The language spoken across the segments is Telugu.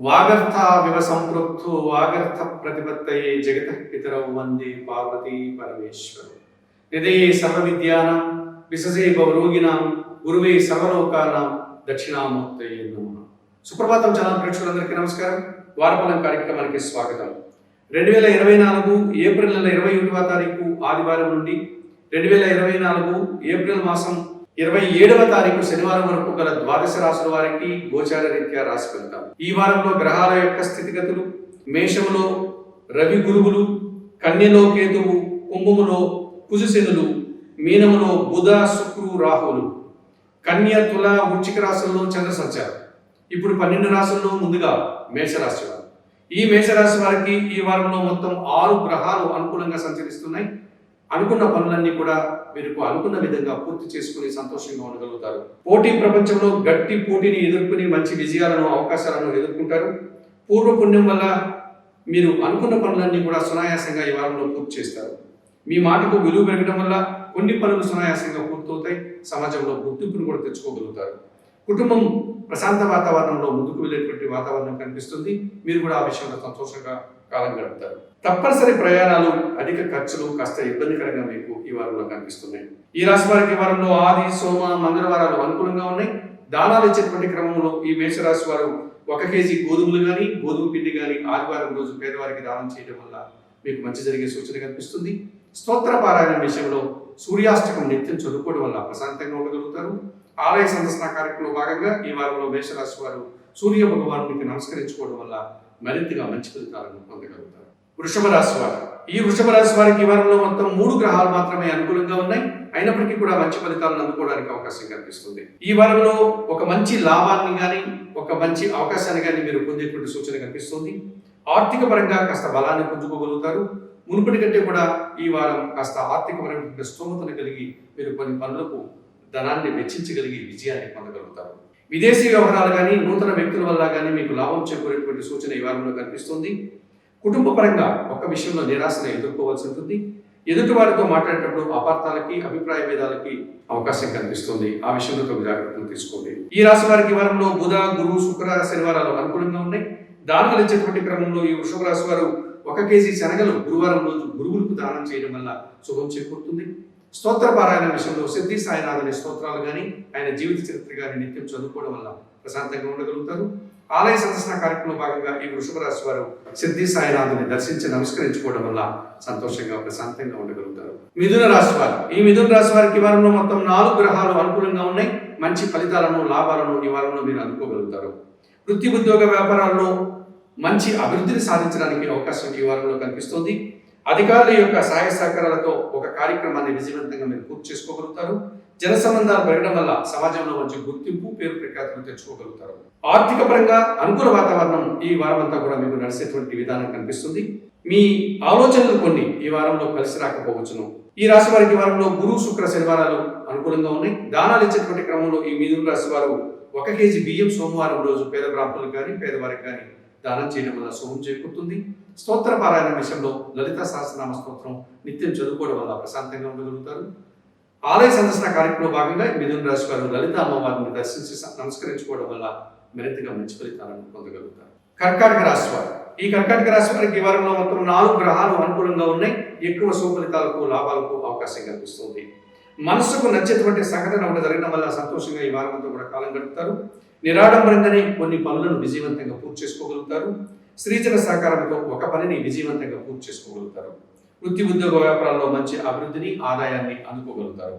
వాగర్థావివ సంపృక్తు వాగర్థ ప్రతిపత్తయే జగతః పితరౌ వందే పార్వతీ పరమేశ్వరౌ. హృదయే సర్వవిద్యానాం విశజే భవరోగిణాం గురువే సర్వలోకానాం దక్షిణామూర్తయే నమః. సుప్రభాతం ఛానల్ ప్రేక్షకులందరికీ నమస్కారం. వారఫలం కార్యక్రమానికి స్వాగతం. 2024 ఏప్రిల్ నెల 21వ తారీఖు ఆదివారం నుండి 2024 ఏప్రిల్ మాసం 27వ తారీఖు శనివారం వరకు గల ద్వాదశ రాశుల వారికి గోచార రీత్యా రాశి ఫలితం. ఈ వారంలో గ్రహాల యొక్క స్థితిగతులు: మేషములో రవి గురువులు, కన్యలో కేతువు, కుంభములో కుజశనులు, మీనములో బుధ శుక్రు రాహువులు, కన్య తుల వృశ్చిక రాశుల్లో చంద్ర సంచారం. ఇప్పుడు 12 రాశుల్లో ముందుగా మేషరాశి వారు. ఈ మేషరాశి వారికి ఈ వారంలో మొత్తం 6 గ్రహాలు అనుకూలంగా సంచరిస్తున్నాయి. అనుకున్న పనులన్నీ కూడా మీరు అనుకున్న విధంగా పూర్తి చేసుకుని సంతోషంగా ఉండగలుగుతారు. పోటీ ప్రపంచంలో గట్టి పోటీని ఎదుర్కొని మంచి విజయాలను అవకాశాలను ఎదుర్కొంటారు. పూర్వపుణ్యం వల్ల మీరు అనుకున్న పనులన్నీ కూడా సునాయాసంగా ఈ వారంలో పూర్తి చేస్తారు. మీ మాటకు విలువ పెరగడం వల్ల కొన్ని పనులు సునాయాసంగా పూర్తవుతాయి. సమాజంలో గుర్తింపును కూడా తెచ్చుకోగలుగుతారు. కుటుంబం ప్రశాంత వాతావరణంలో ముందుకు వెళ్ళేటువంటి వాతావరణం కనిపిస్తుంది. మీరు కూడా ఆ విషయంలో సంతోషంగా కాలం గడుపుతారు. తప్పనిసరి ప్రయాణాలు, అధిక ఖర్చులు కాస్త ఇబ్బందికరంగా మీకు ఈ వారంలో కనిపిస్తున్నాయి. ఈ రాశి వారికి ఈ వారంలో ఆది, సోమ, మంగళవారాలు అనుకూలంగా ఉన్నాయి. దానాలు ఇచ్చేటువంటి క్రమంలో ఈ మేషరాశి వారు 1 కేజీ గోధుమలు కానీ గోధుమ పిండి కానీ ఆదివారం రోజు పేదవారికి దానం చేయడం వల్ల మీకు మంచి జరిగే సూచన కనిపిస్తుంది. స్తోత్ర పారాయణ విషయంలో సూర్యాష్టకం నిత్యం చదువుకోవడం వల్ల ప్రశాంతంగా ఉండగలుగుతారు. ఆలయ సందర్శన కార్యక్రమంలో భాగంగా ఈ వారంలో మేషరాశి వారు సూర్య భగవానుడికి నమస్కరించుకోవడం వల్ల మరింతగా మంచి ఫలితాలను పొందగలుగుతారు. వృషభ రాశి వారు. ఈ వృషభ రాశి వారికి ఈ వారంలో మొత్తం 3 గ్రహాలు మాత్రమే అనుకూలంగా ఉన్నాయి. అయినప్పటికీ కూడా మంచి ఫలితాలను అందుకోవడానికి అవకాశం కనిపిస్తుంది. ఈ వారంలో ఒక మంచి లాభాన్ని కానీ ఒక మంచి అవకాశాన్ని కానీ మీరు పొందేటువంటి సూచన కనిపిస్తుంది. ఆర్థిక పరంగా కాస్త బలాన్ని పుంజుకోగలుగుతారు. మునుపటి కంటే కూడా ఈ వారం కాస్త ఆర్థికపరమైన స్తోమతను కలిగి మీరు కొన్ని పనులకు ధనాన్ని వెచ్చించగలిగి విజయాన్ని పొందగలుగుతారు. విదేశీ వ్యవహారాలు కానీ నూతన వ్యక్తుల వల్ల కానీ మీకు లాభం చేకూరేటువంటి సూచన ఈ వారంలో కనిపిస్తుంది. కుటుంబ పరంగా ఒక విషయంలో నిరాశను ఎదుర్కోవాల్సి ఉంటుంది. ఎదుటి వారితో మాట్లాడేటప్పుడు అపార్థాలకి, అభిప్రాయ భేదాలకి అవకాశం కనిపిస్తుంది. ఆ విషయంలో తగు జాగ్రత్తలు తీసుకోండి. ఈ రాశి వారికి ఈ వారంలో బుధ, గురు, శుక్ర, శనివారాలు అనుకూలంగా ఉన్నాయి. దానాలు ఇచ్చేటువంటి క్రమంలో ఈ వృషభ రాశి వారు 1 కేజీ శనగలు గురువారం రోజు గురువులకు దానం చేయడం వల్ల శుభం చేకూరుతుంది. స్తోత్ర పారాయణ విషయంలో సిద్ధి సాయినాథుని స్తోత్రాలు కానీ ఆయన జీవిత చరిత్ర కానీ నిత్యం చదువుకోవడం వల్ల ప్రశాంతంగా ఉండగలుగుతారు. ఆలయ సందర్శన కార్యక్రమంలో భాగంగా ఈ వృషభ రాశి వారు సిద్ధి సాయినాథుని దర్శించి నమస్కరించుకోవడం వల్ల సంతోషంగా ప్రశాంతంగా ఉండగలుగుతారు. మిథున రాశి వారు. ఈ మిథున రాశి వారికి ఈ వారంలో మొత్తం 4 గ్రహాలు అనుకూలంగా ఉన్నాయి. మంచి ఫలితాలను, లాభాలను ఈ వారంలో మీరు అందుకోగలుగుతారు. వృత్తి, ఉద్యోగ, వ్యాపారాల్లో మంచి అభివృద్ధిని సాధించడానికి అవకాశం ఈ వారంలో కనిపిస్తోంది. అధికారుల యొక్క సహాయ సహకారాలతో ఒక కార్యక్రమాన్ని విజయవంతంగా మీరు పూర్తి చేసుకోగలుగుతారు. జన సంబంధాలు పెరగడం వల్ల సమాజంలో మంచి గుర్తింపు, పేరు ప్రఖ్యాతులు తెచ్చుకోగలుగుతారు. ఆర్థిక పరంగా అనుకూల వాతావరణం ఈ వారం అంతా కూడా మీకు నడిచేటువంటి విధానం కనిపిస్తుంది. మీ ఆలోచనలు కొన్ని ఈ వారంలో కలిసి రాకపోవచ్చును. ఈ రాశి వారికి ఈ వారంలో గురు, శుక్ర, శనివారాలు అనుకూలంగా ఉన్నాయి. దానాలు ఇచ్చేటువంటి క్రమంలో ఈ మిథున రాశి వారు 1 కేజీ బియ్యం సోమవారం రోజు పేద బ్రాహ్మణులకు కానీ పేదవారికి కానీ దానం చేయడం వల్ల శుభం చేకూరుతుంది. స్తోత్ర పారాయణ విషయంలో లలిత సహస్రనామ స్తోత్రం నిత్యం చదువుకోవడం వల్ల ప్రశాంతంగా ఉండగలుగుతారు. ఆలయ సందర్శన కార్యక్రమంలో భాగంగా మిథున రాశి వారు లలిత అమ్మవారిని దర్శించి నమస్కరించుకోవడం వల్ల మరింతగా మంచి ఫలితాలను పొందగలుగుతారు. కర్కాటక రాశి వారు. ఈ కర్కాటక రాశి వారికి ఈ వారంలో మొత్తం 4 గ్రహాలు అనుకూలంగా ఉన్నాయి. ఎక్కువ సుఫలితాలకు, లాభాలకు అవకాశం కనిపిస్తుంది. మనస్సుకు నచ్చేటువంటి సంఘటన ఒకటి జరగడం వల్ల సంతోషంగా ఈ వారం అంతా కూడా కాలం గడుపుతారు. నిరాడంబరంగానే కొన్ని పనులను విజయవంతంగా పూర్తి చేసుకోగలుగుతారు. స్త్రీజన సహకారంతో ఒక పనిని విజయవంతంగా పూర్తి చేసుకోగలుగుతారు. వృత్తి, ఉద్యోగ, వ్యాపారాల్లో మంచి అభివృద్ధిని, ఆదాయాన్ని అందుకోగలుగుతారు.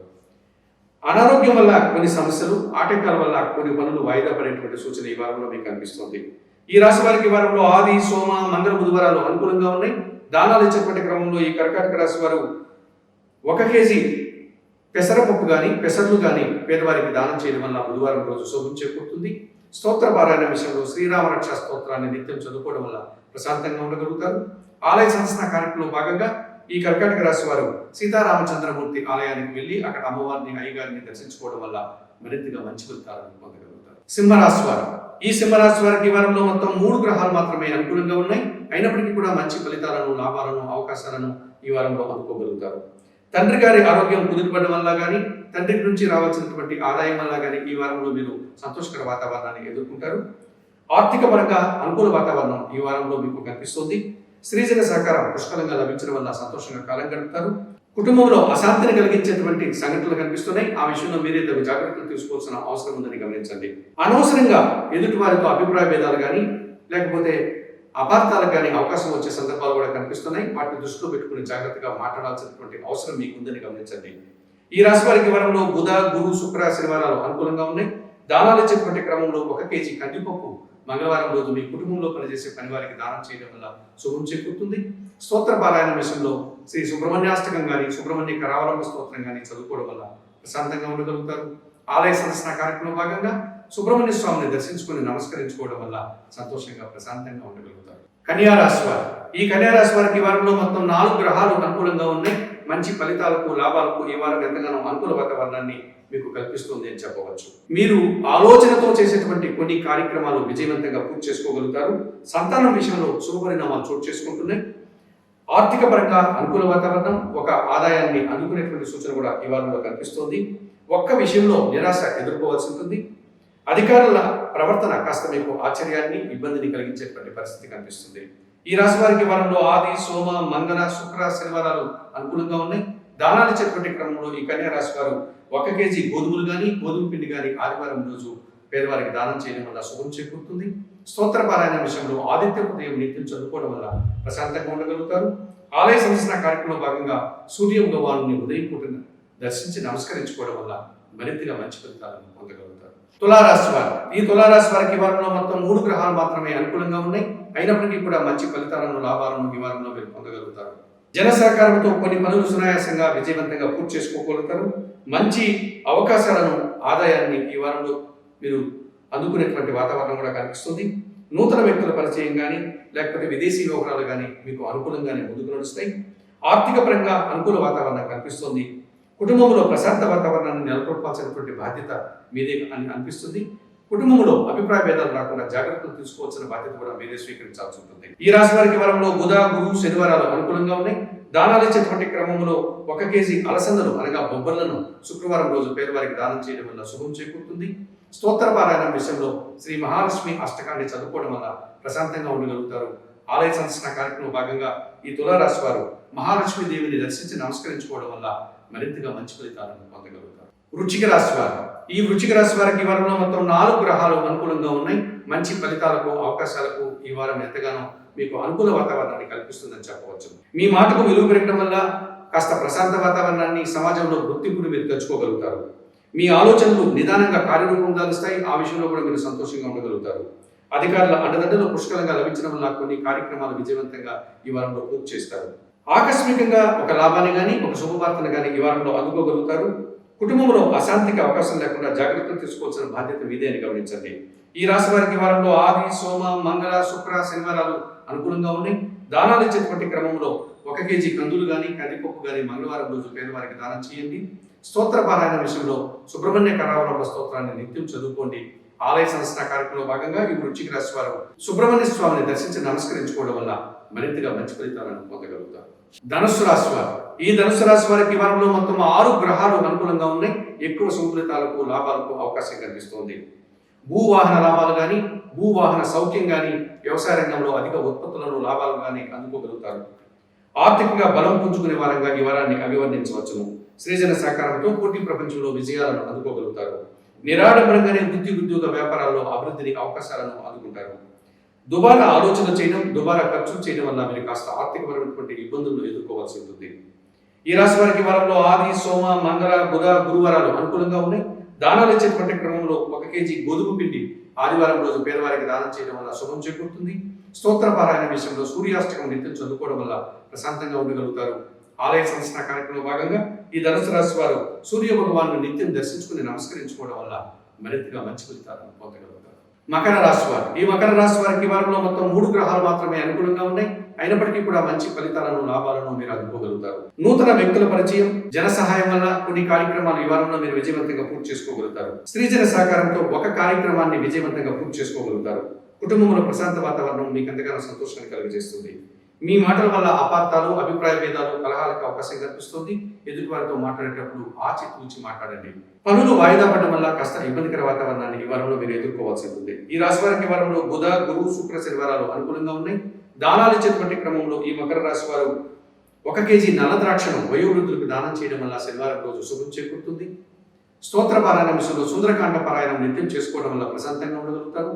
అనారోగ్యం వల్ల కొన్ని సమస్యలు, ఆటంకాల వల్ల కొన్ని పనులు వాయిదా పడేటువంటి సూచన ఈ వారంలో మీకు కనిపిస్తుంది. ఈ రాశి వారికి ఈ వారంలో ఆది, సోమ, మంగళ, బుధవారాలు అనుకూలంగా ఉన్నాయి. దానాలు ఇచ్చేటువంటి క్రమంలో ఈ కర్కాటక రాశి వారు 1 కేజీ పెసరపప్పు కానీ పెసర్లు కానీ పేదవారికి దానం చేయడం వల్ల బుధవారం రోజు శుభం చేకూరుతుంది. స్తోత్ర పారాయణ విషయంలో శ్రీరామ రక్షా స్తోత్రాన్ని నిత్యం చదువుకోవడం వల్ల ప్రశాంతంగా ఉండగలుగుతారు. ఆలయ సందర్శన కార్యక్రమంలో భాగంగా ఈ కర్కాటక రాశి వారు సీతారామచంద్రమూర్తి ఆలయానికి వెళ్ళి అక్కడ అమ్మవారిని, అయ్యగారిని దర్శించుకోవడం వల్ల మరింతగా మంచి ఫలితాలను పొందగలుగుతారు. సింహరాశి వారు. ఈ సింహరాశి వారికి ఈ వారంలో మొత్తం 3 గ్రహాలు మాత్రమే అనుకూలంగా ఉన్నాయి. అయినప్పటికీ కూడా మంచి ఫలితాలను, లాభాలను, అవకాశాలను ఈ వారంలో అందుకోగలుగుతారు. తండ్రి గారి ఆరోగ్యం కుదుటపడడం వల్ల కానీ తండ్రి నుంచి రావాల్సినటువంటి ఆదాయం వల్ల కానీ ఈ వారంలో మీరు సంతోషకర వాతావరణాన్ని ఎదుర్కొంటారు. ఆర్థిక పరంగా అనుకూల వాతావరణం ఈ వారంలో మీకు కనిపిస్తుంది. స్త్రీజన సహకారం పుష్కలంగా లభించడం వల్ల సంతోషంగా కాలం గడుపుతారు. కుటుంబంలో అశాంతిని కలిగించేటువంటి సంఘటనలు కనిపిస్తున్నాయి. ఆ విషయంలో మీరే తగు జాగ్రత్తలు తీసుకోవాల్సిన అవసరం ఉందని గమనించండి. అనవసరంగా ఎదుటి వారితో అభిప్రాయ భేదాలు కానీ లేకపోతే అపార్థాలకు కానీ అవకాశం వచ్చే సందర్భాలు కూడా కనిపిస్తున్నాయి. వాటిని దృష్టిలో పెట్టుకుని జాగ్రత్తగా మాట్లాడాల్సినటువంటి అవసరం మీకు ఉందని గమనించండి. ఈ రాశి వారికి వారంలో బుధ, గురు, శుక్ర, శనివారాలు అనుకూలంగా ఉన్నాయి. దానాలు ఇచ్చేటువంటి క్రమంలో 1 కేజీ కందిపప్పు మంగళవారం రోజు మీ కుటుంబంలో పనిచేసే పని వారికి దానం చేయడం వల్ల శుభం చేకూరుతుంది. స్తోత్ర పారాయణ విషయంలో శ్రీ సుబ్రహ్మణ్యాష్టకం కానీ సుబ్రహ్మణ్య కరావలంబ స్తోత్రం కానీ చదువుకోవడం వల్ల ప్రశాంతంగా ఉండగలుగుతారు. ఆలయ సందర్శన కార్యక్రమం భాగంగా సుబ్రహ్మణ్య స్వామిని దర్శించుకొని నమస్కరించుకోవడం వల్ల సంతోషంగా ప్రశాంతంగా ఉండగలుగుతారు. కన్యా రాశి వారు, ఈ కన్యా రాశి వారికి ఈ వారంలో మొత్తం 4 గ్రహాలు అనుకూలంగా ఉన్నాయి. మంచి ఫలితాలకు, లాభాలకు ఈ వారం ఎంతగానో అనుకూల వాతావరణాన్ని మీకు కల్పిస్తుంది అని చెప్పవచ్చు. మీరు ఆలోచనతో చేసేటువంటి కొన్ని కార్యక్రమాలు విజయవంతంగా పూర్తి చేసుకోగలుగుతారు. సంతానం విషయంలో శుభ పరిణామాలు చోటు చేసుకుంటున్నాయి. ఆర్థిక పరంగా అనుకూల వాతావరణం, ఒక ఆదాయాన్ని అందుకునేటువంటి సూచన కూడా ఈ వారంలో కనిపిస్తోంది. ఒక్క విషయంలో నిరాశ ఎదుర్కోవాల్సి ఉంటుంది. అధికారుల ప్రవర్తన కాస్త మీకు ఆశ్చర్యాన్ని, ఇబ్బందిని కలిగించేటువంటి పరిస్థితి కనిపిస్తుంది. ఈ రాశి వారికి వారంలో ఆది, సోమ, మంగళ, శుక్ర, శనివారాలు అనుకూలంగా ఉన్నాయి. దానాలు ఇచ్చేటువంటి క్రమంలో ఈ కన్యా రాశి వారు 1 కేజీ గోధుమలు కానీ గోధుమ పిండి కానీ ఆదివారం రోజు పేదవారికి దానం చేయడం వల్ల శుభం చేకూరుతుంది. స్తోత్ర పారాయణ విషయంలో ఆదిత్య హృదయం నిత్యం చదువుకోవడం వల్ల ప్రశాంతంగా ఉండగలుగుతారు. ఆలయ సందర్శన కార్యక్రమంలో భాగంగా సూర్య భగవాను ఉదయం పూటను దర్శించి నమస్కరించుకోవడం వల్ల మరింతగా మంచి ఫలితాలను పొందగలుగుతారు. తులారాశి వారు, ఈ తులారాశి వారికి వారంలో మొత్తం 3 గ్రహాలు మాత్రమే అనుకూలంగా ఉన్నాయి. అయినప్పటికీ కూడా మంచి ఫలితాలను, లాభాలను ఈ వారంలో మీరు పొందగలుగుతారు. జన సహకారంతో కొన్ని పనులు సునాయాసంగా విజయవంతంగా పూర్తి చేసుకోగలుగుతారు. మంచి అవకాశాలను, ఆదాయాన్ని ఈ వారంలో మీరు అందుకునేటువంటి వాతావరణం కూడా కనిపిస్తుంది. నూతన వ్యక్తుల పరిచయం కానీ లేకపోతే విదేశీ వ్యవహారాలు కానీ మీకు అనుకూలంగానే ముందుకు నడుస్తాయి. ఆర్థిక పరంగా అనుకూల వాతావరణం కనిపిస్తుంది. కుటుంబంలో ప్రశాంత వాతావరణాన్ని నెలకొల్పాల్సినటువంటి బాధ్యత మీదే అని అనిపిస్తుంది. కుటుంబంలో అభిప్రాయ భేదాలు రాకుండా జాగ్రత్తలు తీసుకోవాల్సిన బాధ్యత కూడా మీరే స్వీకరించాల్సి ఉంటుంది. ఈ రాశి వారికి వారంలో బుధ, గురు, శనివారాలు అనుకూలంగా ఉన్నాయి. దానాలు ఇచ్చేటువంటి క్రమంలో 1 కేజీ అలసందలు అనగా బొబ్బర్లను శుక్రవారం రోజు పేదవారికి దానం చేయడం వల్ల శుభం చేకూరుతుంది. స్తోత్ర పారాయణం విషయంలో శ్రీ మహాలక్ష్మి అష్టకాన్ని చదువుకోవడం వల్ల ప్రశాంతంగా ఉండగలుగుతారు. ఆలయ సందర్శన కార్యక్రమంలో భాగంగా ఈ తులారాశి వారు మహాలక్ష్మి దేవిని దర్శించి నమస్కరించుకోవడం వల్ల మరింతగా మంచి ఫలితాలను పొందగలుగుతారు. వృశ్చిక రాశి వారు, ఈ వృశ్చిక రాశి వారికి ఈ వారంలో మొత్తం 4 గ్రహాలు అనుకూలంగా ఉన్నాయి. మంచి ఫలితాలకు, అవకాశాలకు ఈ వారం ఎంతగానో మీకు అనుకూల వాతావరణాన్ని కల్పిస్తుందని చెప్పవచ్చు. మీ మాటకు విలువ పెరగడం వల్ల కాస్త ప్రశాంత వాతావరణాన్ని, సమాజంలో గుర్తింపును మీరు తెచ్చుకోగలుగుతారు. మీ ఆలోచనలు నిదానంగా కార్యరూపం దాలుస్తాయి. ఆ విషయంలో కూడా మీరు సంతోషంగా ఉండగలుగుతారు. అధికారుల అండదండలు పుష్కలంగా లభించడం వల్ల కొన్ని కార్యక్రమాలు విజయవంతంగా ఈ వారంలో పూర్తి చేస్తారు. ఆకస్మికంగా ఒక లాభాన్ని కానీ ఒక శుభవార్తను కానీ ఈ వారంలో అందుకోగలుగుతారు. కుటుంబంలో అశాంతికి అవకాశం లేకుండా జాగ్రత్తలు తీసుకోవాల్సిన బాధ్యత మీదే అని గమనించండి. ఈ రాశి వారికి వారంలో ఆది, సోమ, మంగళ, శుక్ర, శనివారాలు అనుకూలంగా ఉన్నాయి. దానాలు ఇచ్చేటువంటి క్రమంలో 1 కేజీ కందులు కానీ కందిపప్పు కానీ మంగళవారం రోజు పేదవారికి దానం చేయండి. స్తోత్ర పారాయణ విషయంలో సుబ్రహ్మణ్య కరావలంబ స్తోత్రాన్ని నిత్యం చదువుకోండి. ఆలయ సందర్శన కార్యక్రమంలో భాగంగా ఈ వృశ్చిక రాశి వారు సుబ్రహ్మణ్య స్వామిని దర్శించి నమస్కరించుకోవడం వల్ల మరింతగా మంచి ఫలితాలను పొందగలుగుతారు. ధనుస్సు రాశి వారు, ఈ ధనుస్సు రాశి వారికి ఈ వారంలో మొత్తం 6 గ్రహాలు అనుకూలంగా ఉన్నాయి. ఎక్కువ సుఫలితాలకు, లాభాలకు అవకాశం కనిపిస్తోంది. భూవాహన లాభాలు కానీ, భూవాహన సౌఖ్యం కానీ, వ్యవసాయ రంగంలో అధిక ఉత్పత్తులను, లాభాలు కానీ అందుకోగలుగుతారు. ఆర్థికంగా బలం పుంజుకునే వారంగా ఈ వారాన్ని అభివర్ణించవచ్చును. సృజన సహకారంతో పోటీ ప్రపంచంలో విజయాలను అందుకోగలుగుతారు. నిరాడంబరంగానే వృత్తి, ఉద్యోగ, వ్యాపారాల్లో అభివృద్ధిని, అవకాశాలను అందుకుంటారు. దుబారా ఆలోచన చేయడం, దుబారా ఖర్చులు చేయడం వల్ల మీరు కాస్త ఆర్థికపరమైనటువంటి ఇబ్బందులను ఎదుర్కోవాల్సి ఉంటుంది. ఈ రాశి వారికి వారంలో ఆది, సోమ, మంగళ, బుధ, గురువారాలు అనుకూలంగా ఉన్నాయి. దానాలు ఇచ్చేటువంటి క్రమంలో 1 కేజీ గోధుమ పిండి ఆదివారం రోజు పేదవారికి దానం చేయడం వల్ల శుభం చేకూరుతుంది. స్తోత్ర పారాయణ విషయంలో సూర్యాష్టకం నిత్యం చదువుకోవడం వల్ల ప్రశాంతంగా ఉండగలుగుతారు. ఆలయ సందర్శన కార్యక్రమంలో భాగంగా ఈ ధనుసు రాశి వారు సూర్య భగవాను నిత్యం దర్శించుకుని నమస్కరించుకోవడం వల్ల మరింతగా మంచి ఫలితాలను పొందగలుగుతారు. మకర రాశి వారు, ఈ మకర రాశి వారికి వారంలో మొత్తం 3 గ్రహాలు మాత్రమే అనుకూలంగా ఉన్నాయి. అయినప్పటికీ కూడా మంచి ఫలితాలను, లాభాలను మీరు అందుకోగలుగుతారు. నూతన వ్యక్తుల పరిచయం, జన సహాయం వల్ల కొన్ని కార్యక్రమాలు ఈ వారంలో మీరు విజయవంతంగా పూర్తి చేసుకోగలుగుతారు. స్త్రీజన సహకారంతో ఒక కార్యక్రమాన్ని విజయవంతంగా పూర్తి చేసుకోగలుగుతారు. కుటుంబంలో ప్రశాంత వాతావరణం మీకు ఎంతగానో సంతోషాన్ని కలిగజేస్తుంది. మీ మాటల వల్ల అపార్థాలు, అభిప్రాయ భేదాలు, కలహాలకు అవకాశం కనిపిస్తుంది. ఎదుటి వారితో మాట్లాడేటప్పుడు ఆచితూచి మాట్లాడండి. పనులు వాయిదా పడడం వల్ల కాస్త ఇబ్బందికర వాతావరణాన్ని ఈ వారంలో మీరు ఎదుర్కోవాల్సి ఉంటుంది. ఈ రాశి వారికి వారంలో బుధ, గురు, శుక్ర, శనివారాలు అనుకూలంగా ఉన్నాయి. దానాలు ఇచ్చేటువంటి క్రమంలో ఈ మకర రాశి వారు 1 కేజీ నల్ల ద్రాక్షను వయోవృద్ధులకు దానం చేయడం వల్ల శనివారం రోజు శుభం చేకూరుతుంది. స్తోత్ర పారాయణ విషయంలో సుందరకాండ పారాయణం నిత్యం చేసుకోవడం వల్ల ప్రశాంతంగా ఉండగలుగుతారు.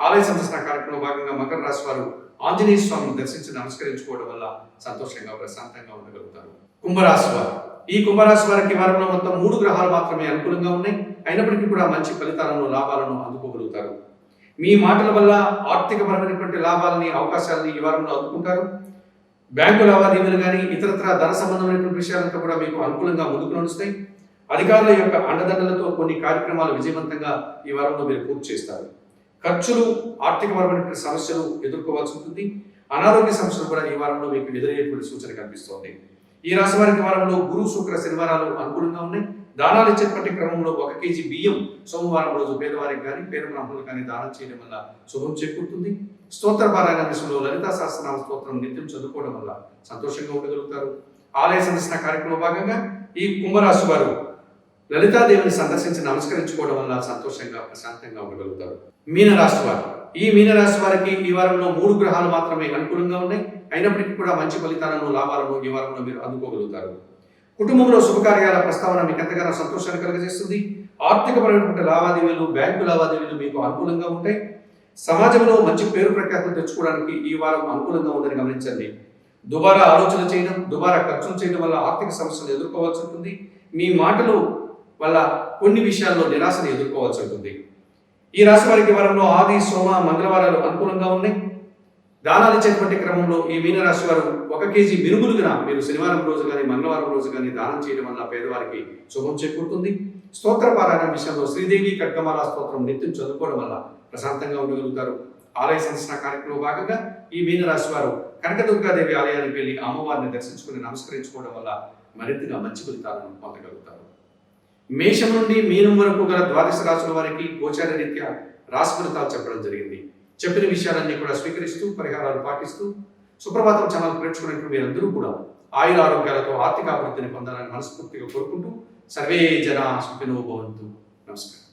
ఆలయ సందర్శన కార్యక్రమంలో భాగంగా మకర రాశి వారు ఆంజనేయ స్వామిని దర్శించి నమస్కరించుకోవడం వల్ల సంతోషంగా ప్రశాంతంగా ఉండగలుగుతారు. కుంభరాశి వారు ఈ కుంభరాశి వారికి వారంలో మొత్తం 3 గ్రహాలు మాత్రమే అనుకూలంగా ఉన్నాయి. అయినప్పటికీ కూడా మంచి ఫలితాలను, లాభాలను అందుకోగలుగుతారు. మీ మాటల వల్ల ఆర్థికపరమైనటువంటి లాభాలని, అవకాశాలని ఈ వారంలో అందుకుంటారు. బ్యాంకు లావాదేవీలు కానీ ఇతరత్ర ధన సంబంధమైనటువంటి విషయాలంతా కూడా మీకు అనుకూలంగా ముందుకు నడుస్తాయి. అధికారుల యొక్క అండదండలతో కొన్ని కార్యక్రమాలు విజయవంతంగా ఈ వారంలో మీరు పూర్తి చేస్తారు. ఖర్చులు, ఆర్థికపరమైనటువంటి సమస్యలు ఎదుర్కోవాల్సి ఉంటుంది. అనారోగ్య సమస్యలు కూడా ఈ వారంలో మీకు ఎదురయ్యేటువంటి సూచన కనిపిస్తోంది. ఈ రాశి వారికి వారంలో గురు, శుక్ర, శనివారాలు అనుకూలంగా ఉన్నాయి. దానాలు ఇచ్చేటువంటి క్రమంలో 1 కేజీ బియ్యం సోమవారం రోజు పేదవారికి కానీ పేద బ్రాహ్మణులకు కానీ దానం చేయడం వల్ల శుభం చేకూరుతుంది. స్తోత్ర పారాయణ విషయంలో లలితా సహస్రనామ స్తోత్రం నిత్యం చదువుకోవడం వల్ల సంతోషంగా ఉండగలుగుతారు. ఆలయ సందర్శన కార్యక్రమంలో భాగంగా ఈ కుంభరాశి వారు లలితాదేవిని సందర్శించి నమస్కరించుకోవడం వల్ల సంతోషంగా, ప్రశాంతంగా ఉండగలుగుతారు. మీనరాశి వారు ఈ మీనరాశి వారికి ఈ వారంలో 3 గ్రహాలు మాత్రమే అనుకూలంగా ఉన్నాయి. అయినప్పటికీ కూడా మంచి ఫలితాలను, లాభాలను ఈ వారంలో మీరు అందుకోగలుగుతారు. కుటుంబంలో శుభకార్యాల ప్రస్తావన మీకు ఎంతగానో సంతోషాన్ని కలిగజేస్తుంది. ఆర్థికపరమైనటువంటి లావాదేవీలు, బ్యాంకు లావాదేవీలు మీకు అనుకూలంగా ఉంటాయి. సమాజంలో మంచి పేరు ప్రఖ్యాతులు తెచ్చుకోవడానికి ఈ వారం అనుకూలంగా ఉందని గమనించండి. దుబారా ఆలోచన చేయడం, దుబారా ఖర్చులు చేయడం వల్ల ఆర్థిక సమస్యలు ఎదుర్కోవాల్సి ఉంటుంది. మీ మాటలు వల్ల కొన్ని విషయాల్లో నిరాశను ఎదుర్కోవాల్సి ఉంటుంది. ఈ రాశి వారికి వారంలో ఆది, సోమ, మంగళవారాలు అనుకూలంగా ఉన్నాయి. దానాలు ఇచ్చేటువంటి క్రమంలో ఈ మీనరాశి వారు 1 కేజీ మినుములుగా మీరు శనివారం రోజు కానీ మంగళవారం రోజు కానీ దానం చేయడం వల్ల పేదవారికి శుభం చేకూరుతుంది. స్తోత్ర పారాయణ విషయంలో శ్రీదేవి ఖడ్గమాల స్తోత్రం నిత్యం చదువుకోవడం వల్ల ప్రశాంతంగా ఉండగలుగుతారు. ఆలయ సందర్శన కార్యక్రమంలో భాగంగా ఈ మీనరాశి వారు కనకదుర్గాదేవి ఆలయానికి వెళ్ళి అమ్మవారిని దర్శించుకుని నమస్కరించుకోవడం వల్ల మరింతగా మంచి ఫలితాలను పొందగలుగుతారు. మేషం నుండి మీనం వరకు గల 12 రాశుల వారికి గోచార రీత్యా రాశి ఫలితాలు చెప్పడం జరిగింది. చెప్పిన విషయాలన్నీ కూడా స్వీకరిస్తూ, పరిహారాలు పాటిస్తూ సుప్రభాతం ఛానల్ ప్రేక్షకులైన మీరందరూ కూడా ఆయుర ఆరోగ్యాలతో ఆర్థిక అభివృద్ధిని పొందాలని మనస్ఫూర్తిగా కోరుకుంటూ సర్వే జనా సుఖినో భవంతు. నమస్కారం.